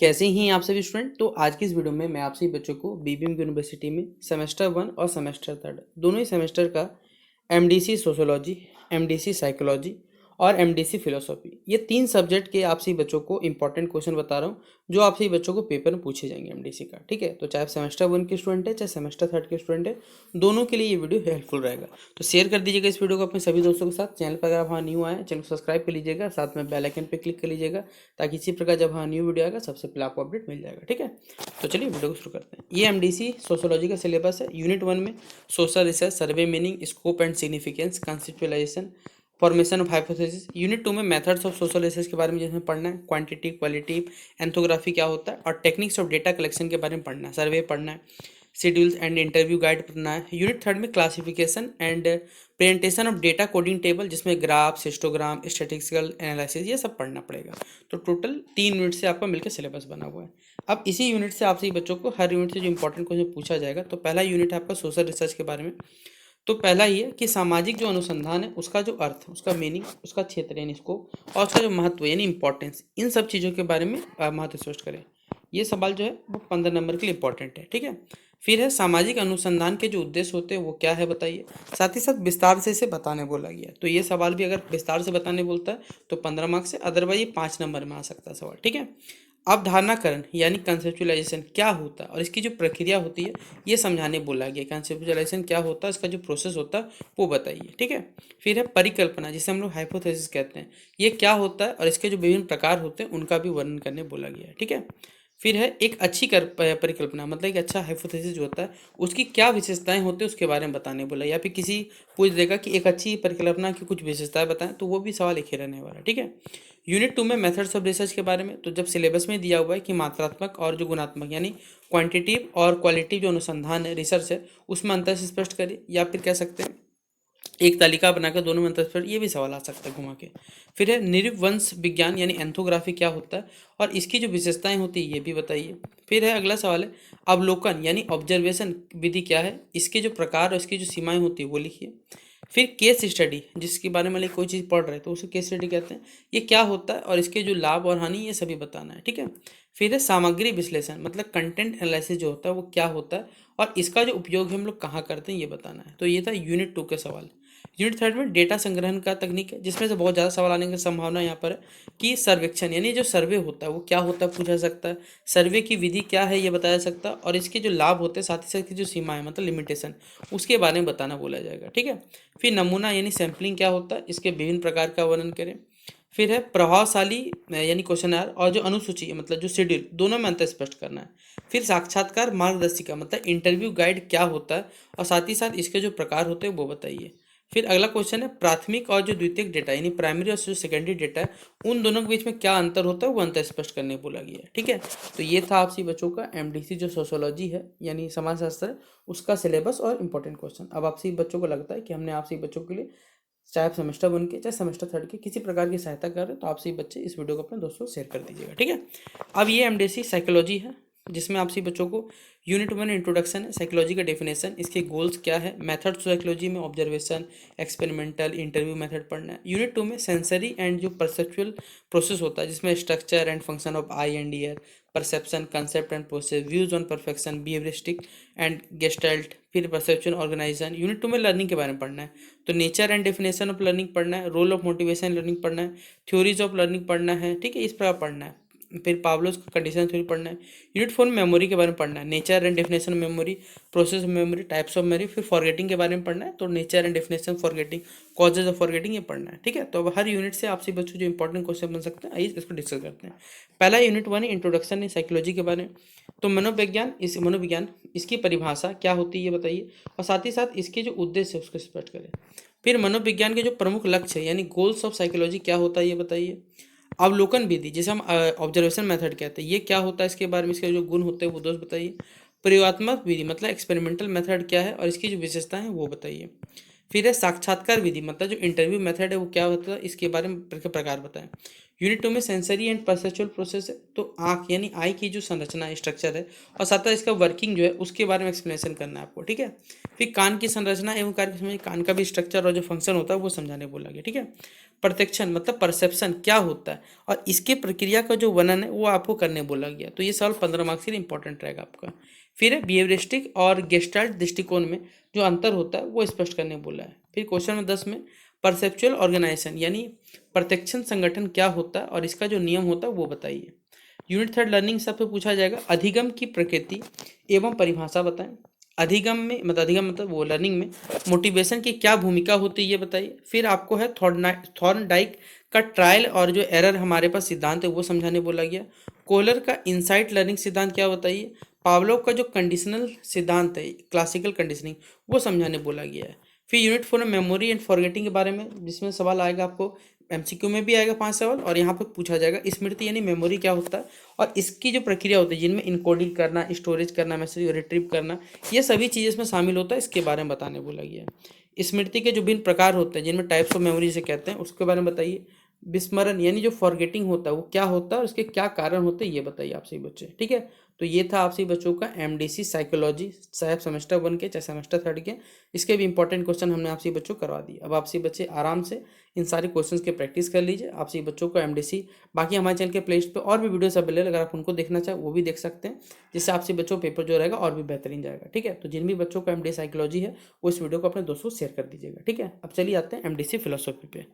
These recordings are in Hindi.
कैसे हैं आप सभी स्टूडेंट। तो आज की इस वीडियो में मैं आप सभी बच्चों को बीबीएम यूनिवर्सिटी में सेमेस्टर 1 और सेमेस्टर 3 दोनों ही सेमेस्टर का एमडीसी सोशियोलॉजी, एमडीसी साइकोलॉजी और एमडीसी फिलोसॉफी, ये तीन सब्जेक्ट के आप सभी बच्चों को इंपॉर्टेंट क्वेश्चन बता रहा हूँ जो आप सभी बच्चों को पेपर में पूछे जाएंगे एमडीसी का। ठीक है, तो चाहे आप सेमेस्टर 1 के स्टूडेंट है चाहे सेमेस्टर 3 के स्टूडेंट है, दोनों के लिए ये वीडियो हेल्पफुल रहेगा। तो शेयर कर दीजिएगा इस वीडियो को अपने सभी दोस्तों के साथ। चैनल पर अगर आप वहाँ न्यू आए चैनल को सब्सक्राइब कर लीजिएगा, साथ में बेल आइकन पर क्लिक कर लीजिएगा ताकि इसी प्रकार जब हाँ न्यू वीडियो आएगा सबसे पहले आपको अपडेट मिल जाएगा। ठीक है, तो चलिए वीडियो को शुरू करते हैं। ये एमडीसी सोशियोलॉजी का सिलेबस है। यूनिट 1 में social research, survey, meaning, scope and significance, conceptualisation, formation of hypothesis. Unit 2 में मेथड्स ऑफ सोशल रिसर्च के बारे में जिसमें पढ़ना है, क्वांटिटी, क्वालिटी, एंथोग्राफी क्या होता है और टेक्निक्स ऑफ डेटा कलेक्शन के बारे में पढ़ना है, सर्वे पढ़ना है, शेड्यूल्स एंड इंटरव्यू गाइड पढ़ना है। यूनिट 3 में classification and presentation of data coding table जिसमें ग्राफ, हिस्टोग्राम, स्टैटिस्टिकल एनालिसिस ये सब पढ़ना पड़ेगा। तो टोटल 3 यूनिट से आपका मिलकर सिलेबस बना हुआ है। अब इसी यूनिट से आप सभी बच्चों को हर यूनिट से जो इंपॉर्टेंट क्वेश्चन पूछा जाएगा। तो पहला यूनिट है आपका सोशल रिसर्च के बारे में। तो पहला ये है कि सामाजिक जो अनुसंधान है उसका जो अर्थ, उसका मीनिंग, उसका क्षेत्र यानी स्कोप और उसका जो महत्व यानी इंपॉर्टेंस, इन सब चीज़ों के बारे में महत्व स्पष्ट करें। ये सवाल जो है वो 15 नंबर के लिए इंपॉर्टेंट है। ठीक है, फिर है सामाजिक अनुसंधान के जो उद्देश्य होते हैं वो क्या है बताइए। साथ ही साथ विस्तार से इसे बताने बोला गया। तो ये सवाल भी अगर विस्तार से बताने बोलता है तो 15 मार्क्स से, अदरवाइज ये 5 नंबर में आ सकता है सवाल। ठीक है, अवधारणाकरण यानी कंसेप्चुअलाइजेशन क्या होता है और इसकी जो प्रक्रिया होती है ये समझाने बोला गया। कंसेप्चुअलाइजेशन क्या होता है, इसका जो प्रोसेस होता है वो बताइए। ठीक है, फिर है परिकल्पना जिसे हम लोग हाइपोथेसिस कहते हैं, ये क्या होता है और इसके जो विभिन्न प्रकार होते हैं उनका भी वर्णन करने बोला गया है। ठीक है, फिर है एक अच्छी परिकल्पना, मतलब एक अच्छा हाइपोथेसिस जो होता है उसकी क्या विशेषताएं होती है उसके बारे में बताने बोला, या फिर किसी पूछ देगा कि एक अच्छी परिकल्पना की कुछ विशेषताएं बताएं तो वो भी सवाल एक ही रहने वाला है। ठीक है, यूनिट 2 में मेथड्स ऑफ रिसर्च के बारे में। तो जब सिलेबस में दिया हुआ है कि मात्रात्मक और जो गुणात्मक यानी क्वांटिटिव और क्वालिटिव जो अनुसंधान है, रिसर्च है, उसमें अंतर स्पष्ट करिए, या फिर कह सकते हैं एक तालिका बनाकर दोनों में अंतर स्पष्ट, ये भी सवाल आ सकता है घुमा के। फिर है नृवंश विज्ञान यानी एंथोग्राफी क्या होता है और इसकी जो विशेषताएं होती है ये भी बताइए। फिर है अगला सवाल है अवलोकन यानी ऑब्जर्वेशन विधि क्या है, इसके जो प्रकार और इसकी जो सीमाएं होती है वो लिखिए। फिर केस स्टडी, जिसके बारे में कोई चीज़ पढ़ रहे हैं तो उसे केस स्टडी कहते हैं, ये क्या होता है और इसके जो लाभ और हानि ये सभी बताना है। ठीक है, फिर है सामग्री विश्लेषण, मतलब कंटेंट एनालिसिस जो होता है वो क्या होता है और इसका जो उपयोग हम लोग कहाँ करते हैं ये बताना है। तो ये था यूनिट 2 के सवाल। यूनिट 3 में डेटा संग्रहण का तकनीक है, जिसमें से बहुत ज़्यादा सवाल आने की संभावना यहाँ पर है कि सर्वेक्षण यानी जो सर्वे होता है वो क्या होता है पूछा जा सकता है, सर्वे की विधि क्या है ये बताया जा सकता है और इसके जो लाभ होते हैं साथ ही साथ की जो सीमाएं मतलब लिमिटेशन उसके बारे में बताना बोला जाएगा। ठीक है, फिर नमूना यानी सैम्पलिंग क्या होता है, इसके विभिन्न प्रकार का वर्णन करें। फिर है प्रभावशाली यानी क्वेश्चनर और जो अनुसूची मतलब जो शेड्यूल, दोनों में अंतर स्पष्ट करना है। फिर साक्षात्कार मार्गदर्शिका मतलब इंटरव्यू गाइड क्या होता है और साथ ही साथ इसके जो प्रकार होते हैं वो बताइए। फिर अगला क्वेश्चन है प्राथमिक और जो द्वितीयक डेटा यानी प्राइमरी और जो सेकेंडरी डेटा है उन दोनों के बीच में क्या अंतर होता है वो अंतर स्पष्ट करने बोला गया है। ठीक है, तो ये था आपसी बच्चों का एमडीसी जो सोशियोलॉजी है यानी समाजशास्त्र है, उसका सिलेबस और इंपॉर्टेंट क्वेश्चन। अब आपसी बच्चों को लगता है कि हमने आपसी बच्चों के लिए चाहे आप सेमेस्टर 1 के चाहे सेमेस्टर 3 के किसी प्रकार की सहायता कर रहे हैं तो आप सभी बच्चे इस वीडियो को अपने दोस्तों को शेयर कर दीजिएगा। ठीक है, अब ये एमडीसी साइकोलॉजी है जिसमें आप सभी बच्चों को यूनिट 1 इंट्रोडक्शन है, साइकोलॉजी का डेफिनेशन, इसके गोल्स क्या है, मेथड साइकोलॉजी में ऑब्जर्वेशन, एक्सपेरिमेंटल, इंटरव्यू मेथड पढ़ना है। यूनिट 2 में सेंसरी एंड जो परसेप्चुअल प्रोसेस होता है जिसमें structure and function of I and year, perception, concept and process, views on perfection, behaviouristic and gestalt, फिर परसेप्शन ऑर्गेनाइजेशन। यूनिट 2 में लर्निंग के बारे में पढ़ना है। तो nature and definition of learning पढ़ना है, रोल ऑफ मोटिवेशन लर्निंग पढ़ना है, थ्योरीज ऑफ लर्निंग पढ़ना है। ठीक है, इस प्रकार पढ़ना है। फिर पावलोस कंडीशन थ्योरी पढ़ना है। यूनिट 4 में मेमोरी के बारे में पढ़ना है, nature and definition of memory, process of memory, types of memory. फिर फॉरगेटिंग के बारे में पढ़ना है, तो nature and definition forgetting, causes of forgetting ये पढ़ना है। ठीक है, तो अब हर यूनिट से आपसे बच्चों जो इंपॉर्टेंट क्वेश्चन बन सकते हैं आइए इसको डिस्कस करते हैं। पहला यूनिट 1 है इंट्रोडक्शन है साइकोलॉजी के बारे में। तो मनोविज्ञान इसकी परिभाषा क्या होती है ये बताइए और साथ ही साथ इसके जो उद्देश्य है उसको स्पष्ट करें। फिर मनोविज्ञान के जो प्रमुख लक्ष्य है यानी गोल्स ऑफ साइकोलॉजी क्या होता है ये बताइए। अवलोकन विधि जिसे हम ऑब्जर्वेशन मेथड कहते हैं ये क्या होता है, इसके बारे में इसके जो गुण होते हैं वो दोस्त बताइए। प्रयोगात्मक विधि मतलब एक्सपेरिमेंटल मेथड क्या है और इसकी जो विशेषताएं हैं वो बताइए। फिर है साक्षात्कार विधि मतलब जो इंटरव्यू मेथड है वो क्या होता है इसके बारे में प्रकार बताएं। यूनिट 2 में सेंसरी एंड परसेप्चुअल प्रोसेस है, तो आँख यानी आई की जो संरचना है, स्ट्रक्चर है, और साथ ही इसका वर्किंग जो है उसके बारे में एक्सप्लेनेशन करना है आपको, ठीक है। फिर कान की संरचना एवं कार्य समझ, कान का भी स्ट्रक्चर और जो फंक्शन होता है वो समझाने बोला गया, ठीक है। प्रत्यक्षण मतलब परसेप्शन क्या होता है और इसके प्रक्रिया का जो वर्णन है वो आपको करने बोला गया। तो ये सवाल 15 मार्क्स के लिए इंपॉर्टेंट रहेगा आपका। फिर है बिहेवियरिस्टिक और गेस्टाल्ट दृष्टिकोण में जो अंतर होता है वो स्पष्ट करने बोला है। फिर क्वेश्चन नंबर 10 में परसेप्चुअल ऑर्गेनाइजेशन यानी प्रत्यक्षण संगठन क्या होता है और इसका जो नियम होता है वो बताइए। यूनिट 3 लर्निंग सबसे पूछा जाएगा अधिगम की प्रकृति एवं परिभाषा बताएं। अधिगम मतलब वो लर्निंग में मोटिवेशन की क्या भूमिका होती है ये बताइए। फिर आपको है थॉर्नडाइक का ट्रायल और जो एरर हमारे पास सिद्धांत है वो समझाने बोला गया। कोहलर का इनसाइट लर्निंग सिद्धांत क्या बताइए। पावलोव का जो कंडीशनल सिद्धांत है क्लासिकल कंडीशनिंग वो समझाने बोला गया है। फिर यूनिट 4 में मेमोरी एंड फॉरगेटिंग के बारे में जिसमें सवाल आएगा आपको एमसीक्यू में भी आएगा 5 सवाल, और यहाँ पर पूछा जाएगा स्मृति यानी मेमोरी क्या होता है और इसकी जो प्रक्रिया होती है जिनमें इनकोडिंग करना, स्टोरेज करना, मैसेज रिट्रीव करना, ये सभी चीज़ें इसमें शामिल होता है, इसके बारे में बताने बोला गया है। स्मृति के जो भिन्न प्रकार होते हैं जिनमें टाइप्स ऑफ मेमोरी से कहते हैं उसके बारे में बताइए। विस्मरण यानी जो फॉरगेटिंग होता है वो क्या होता है और उसके क्या कारण होते हैं ये बताइए आप सभी बच्चे, ठीक है। तो ये था आप सभी बच्चों का एमडीसी साइकोलॉजी, चाहे सेमेस्टर 1 के चाहे सेमेस्टर 3 के, इसके भी इंपॉर्टेंट क्वेश्चन हमने आप सभी बच्चों को करवा दिए। अब आप सभी बच्चे आराम से इन सारे क्वेश्चंस के प्रैक्टिस कर लीजिए। आप सभी बच्चों को एमडीसी बाकी हमारे चैनल के प्लेलिस्ट पे और भी वीडियोस अवेलेबल, अगर आप उनको देखना चाहें वो भी देख सकते हैं, जिससे आप सभी बच्चों का पेपर जो रहेगा और भी बेहतरीन जाएगा, ठीक है। तो जिन भी बच्चों को एमडी साइकोलॉजी है वो इस वीडियो को अपने दोस्तों को शेयर कर दीजिएगा, ठीक है। अब चलिए आते हैं एमडीसी फिलोसॉफी पे।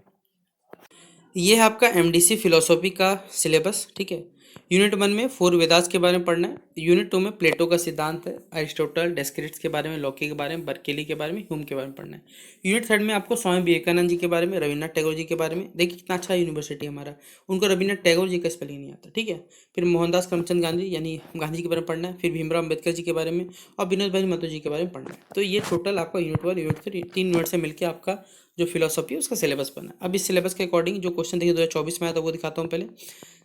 ये है आपका एमडीसी फिलोसॉफी का सिलेबस, ठीक है। यूनिट 1 में 4 वेदास के बारे में पढ़ना है। यूनिट 2 में प्लेटो का सिद्धांत है, अरिस्टोटल, डेस्क्रिप्स के बारे में, लॉकी के बारे में, बर्केली के बारे में, ह्यूम के बारे में पढ़ना है। यूनिट 3 में आपको स्वामी विवेकानंद जी के बारे में, रविन्द्रनाथ टैगोर जी के बारे में, देखिए कितना अच्छा यूनिवर्सिटी हमारा, उनको रविन्द्रनाथ टैगोर जी का स्पेलिंग नहीं आता, ठीक है। फिर मोहनदास करमचंद गांधी यानी गांधी के बारे में पढ़ना है। फिर भीमराव अम्बेडकर जी के बारे में और विनोद भाई महतो जी के बारे में पढ़ना है। तो ये टोटल आपका यूनिट 1 यूनिट 3 3 यूनिट से मिलकर आपका जो फिलोसॉफी है उसका सिलेबस बना। अब इस सिलेबस के अकॉर्डिंग जो क्वेश्चन देखिए 2024 में आया था वो दिखाता हूँ पहले।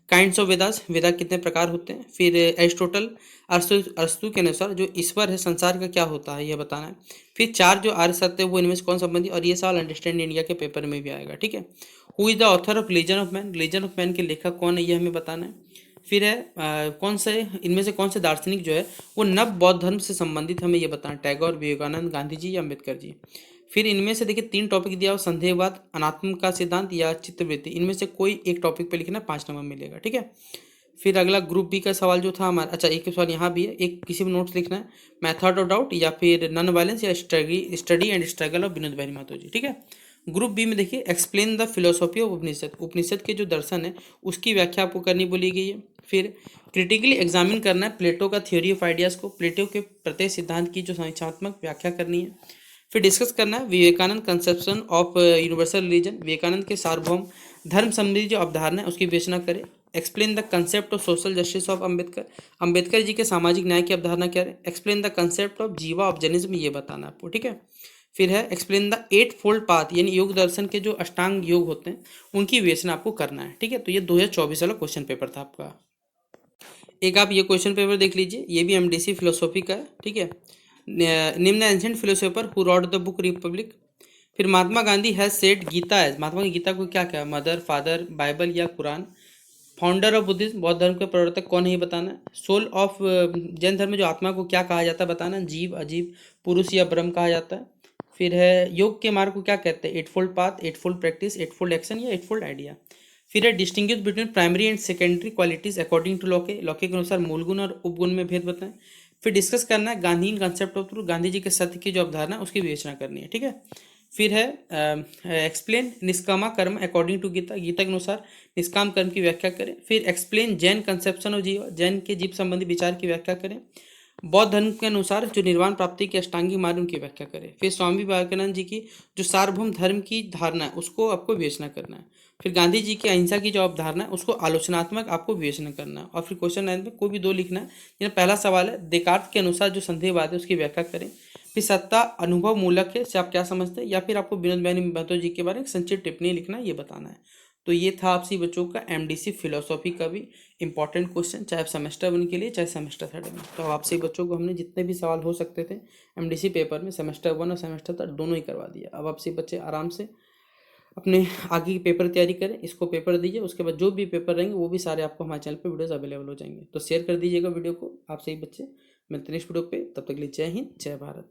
काइंड्स ऑफ वेदास, वेदा कितने प्रकार होते हैं। फिर एरिस्टोटल अरस्तु के अनुसार जो ईश्वर है, संसार का क्या होता है यह बताना है। फिर 4 जो आर्य सत्य है वो इनमें से कौन संबंधी, और ये सवाल अंडरस्टैंड इंडिया के पेपर में भी आएगा, ठीक है। Who is the author of religion of man, religion of man के लेखक कौन है ये हमें बताना है। फिर है कौन से इनमें से कौन से दार्शनिक जो है वो नव बौद्ध धर्म से संबंधित, हमें ये बताना, टैगोर, विवेकानंद, गांधी जी या अम्बेडकर जी। फिर इनमें से देखिए 3 टॉपिक दिया हो, संदेहवाद, अनात्म का सिद्धांत या चित्तवृत्ति, इनमें से कोई एक टॉपिक पे लिखना, 5 नंबर मिलेगा, ठीक है। फिर अगला ग्रुप बी का सवाल जो था हमारा, अच्छा एक सवाल यहाँ भी है, एक किसी भी नोट्स लिखना है, मेथड ऑफ डाउट या फिर नॉन वायलेंस या study and struggle of Vinod भाई महतो जी, ठीक है। ग्रुप बी में देखिए एक्सप्लेन द फिलोसॉफी ऑफ उपनिषद, उपनिषद के जो दर्शन है उसकी व्याख्या आपको करनी बोली गई है। फिर क्रिटिकली एग्जामिन करना है प्लेटो का थ्योरी ऑफ आइडियाज़ को, प्लेटो के प्रत्येक सिद्धांत की जो संरचनात्मक व्याख्या करनी है। फिर डिस्कस करना है Vivekananda conception of universal religion, Vivekananda के सार्वभौम धर्म संबंधी जो अवधारणा है उसकी विवेचना करें। Explain the concept of social justice of Ambedkar, Ambedkar ji के सामाजिक न्याय की अवधारणा क्या है। Explain the concept of jiva of Jainism, ये बताना आपको, ठीक है। फिर है एक्सप्लेन द 8 फोल्ड पाथ यानी योग दर्शन के जो अष्टांग योग होते हैं उनकी विवेचना आपको करना है, ठीक है। तो ये 2024 वाला क्वेश्चन पेपर था आपका। एक आप ये क्वेश्चन पेपर देख लीजिए, ये भी एमडीसी फिलोसॉफी का है, ठीक है। निम्न ancient philosopher who wrote the book Republic. फिर Mahatma Gandhi has said Gita as, Mahatma की गीता को क्या क्या, मदर, फादर, बाइबल या कुरान। फाउंडर ऑफ बुद्धिज्म, बौद्ध धर्म के प्रवर्तक कौन है ये बताना है। सोल ऑफ जैन धर्म में जो आत्मा को क्या कहा जाता है बताना, जीव, अजीव, पुरुष या ब्रह्म कहा जाता है। फिर है योग के मार्ग को क्या कहते हैं, 8 fold path, 8 fold practice, 8 fold action या 8 फोल्ड आइडिया। फिर है distinguish between primary and secondary qualities according to Locke, Locke के अनुसार मूल गुण और उपगुण में भेद बताएं। फिर डिस्कस करना है Gandhi concept of truth, Gandhi ji के सत्य की जो अवधारणा उसकी विवेचना करनी है, ठीक है। फिर है एक्सप्लेन निष्कामा कर्म अकॉर्डिंग टू गीता, गीता के अनुसार निष्काम कर्म की व्याख्या करें। फिर एक्सप्लेन जैन कंसेप्शन ऑफ जीव, जैन के जीव संबंधी विचार की व्याख्या करें। बौद्ध धर्म के अनुसार जो निर्वाण प्राप्ति के अष्टांगिक मार्ग उनकी व्याख्या करें। फिर स्वामी विवेकानंद जी की जो सार्वभौम धर्म की धारणा है उसको आपको विवेचना करना है। फिर गांधी जी की अहिंसा की जो अवधारणा है उसको आलोचनात्मक आपको विवेचना करना है। और फिर क्वेश्चन 9 में कोई भी 2 लिखना है। जिन्हें पहला सवाल है देकार्त के अनुसार जो संदेहवाद है उसकी व्याख्या करें। फिर सत्ता अनुभव मूलक है से आप क्या समझते हैं, या फिर आपको विनोद भाई महतो जी के बारे में संक्षिप्त टिप्पणी लिखना है, ये बताना है। तो ये था आपसी बच्चों का एमडीसी फिलोसॉफी का भी इंपॉर्टेंट क्वेश्चन, चाहे सेमेस्टर 1 के लिए चाहे सेमेस्टर 3 में। तो आपसे बच्चों को हमने जितने भी सवाल हो सकते थे एमडीसी पेपर में सेमेस्टर 1 और सेमेस्टर 3 दोनों ही करवा दिया। अब आपसे बच्चे आराम से अपने आगे की पेपर तैयारी करें, इसको पेपर दीजिए, उसके बाद जो भी पेपर रहेंगे वो भी सारे आपको हमारे चैनल पे वीडियोस अवेलेबल हो जाएंगे। तो शेयर कर दीजिएगा वीडियो को आप सही बच्चे। मिलते हैं नेक्स्ट वीडियो पे, तब तक के लिए जय हिंद जय भारत।